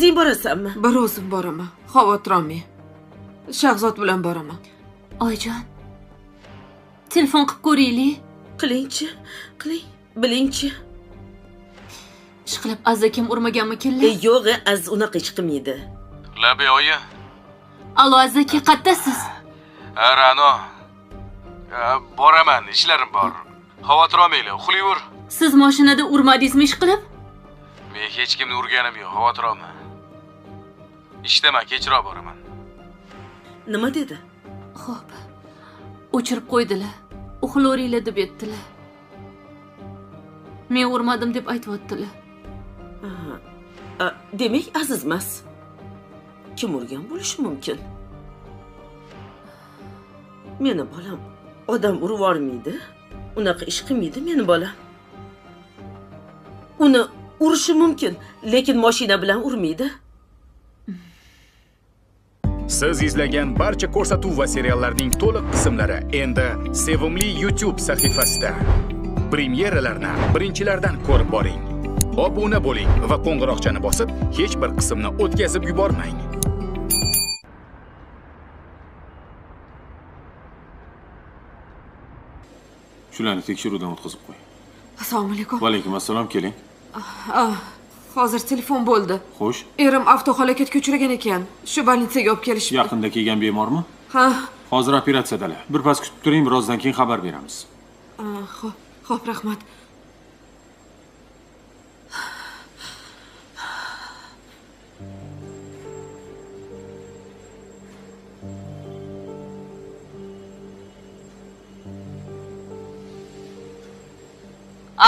Sen borasanmi? Bir o'zim boraman. Xavotir olmang. Shahzod bilan boraman. Oyijon. Telefon qilib ko'raylik. Qilingchi, qiling, bilingchi. Ishqilib azakim urmaganmikinlar? Yo'q, az unaqa ish qilmaydi. Labi oyi. Alo azaki, qaddasiz? Ra'no. Boraman, ishlarim bor. Xavotir olmanglar, uxlayver. Siz mashinada urmadingizmi ishqilib? Men hech kimni urganim yo'q, xavotir olma. Ishdaman, kechroq boraman. Nima dedi? Xo'p. O'chirib qo'ydilar. Uxlaveringlar deb aytdilar. Men urmadim deb aytibdilar. Demak, azizmas. Kim urgan bo'lishi mumkin? Meni bolam odam urib yormaydi. Unaqa ish qilmaydi meni bolam. Uni urishi mumkin, lekin mashina bilan urmaydi. Siz izlagan barcha ko'rsatuv va seriallarning to'liq qismlari endi Sevimli YouTube sahifasida. Premyeralarni birinchilardan ko'rib boring. Obuna bo'ling va qo'ng'iroqchani bosib, hech bir qismni o'tkazib yubormang. Shularni tekshiruvdan o'tkazib qo'y. Assalomu alaykum. Va alaykum assalom, keling. Hozir telefon bo'ldi. Xo'sh, Erim avtohalokatga uchragan ekan. Shu bolnitsaga olib kelishibdi. yaqinda kelgan bemormi? Ha. Hozir operatsiyadalar. Birpas kutib turing, birozdan keyin xabar beramiz. Xo'p, rahmat.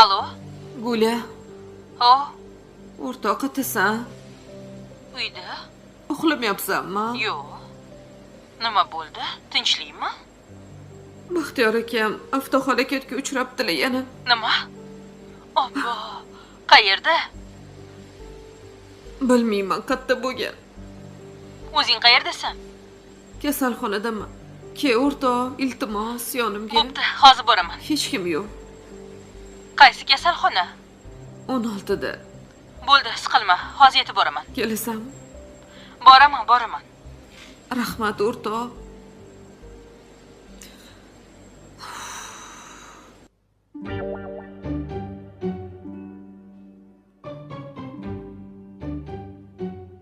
Alo? Gulya, Ho, o'rtoq qayersan? uyda? Uxlamayapsanmi? Yo'q. Nima bo'ldi? Tinchlikmi? Baxtiyor akam avtohalokatga uchrabdilar yana. Nima? Obbo, qayerda? Bilmayman, qayerda bo'lgan. O'zing qayerdasan? Kasalxonadaman. Ke o'rtoq, iltimos, yonimga. Bo'pti, hozir boraman. Hech kim yo'q. Qaysi kasalxona? 16 da. Bo'ldi, siqilma. Hozir yetib boraman. Kelasanmi? Boraman. Rahmat o'rtoq.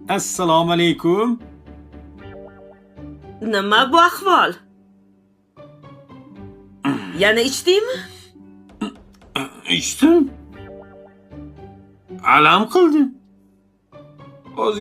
Assalomu alaykum. Nima bu ahvol? Yana ichdingmi? Ichdim. Alam qildi. Hozir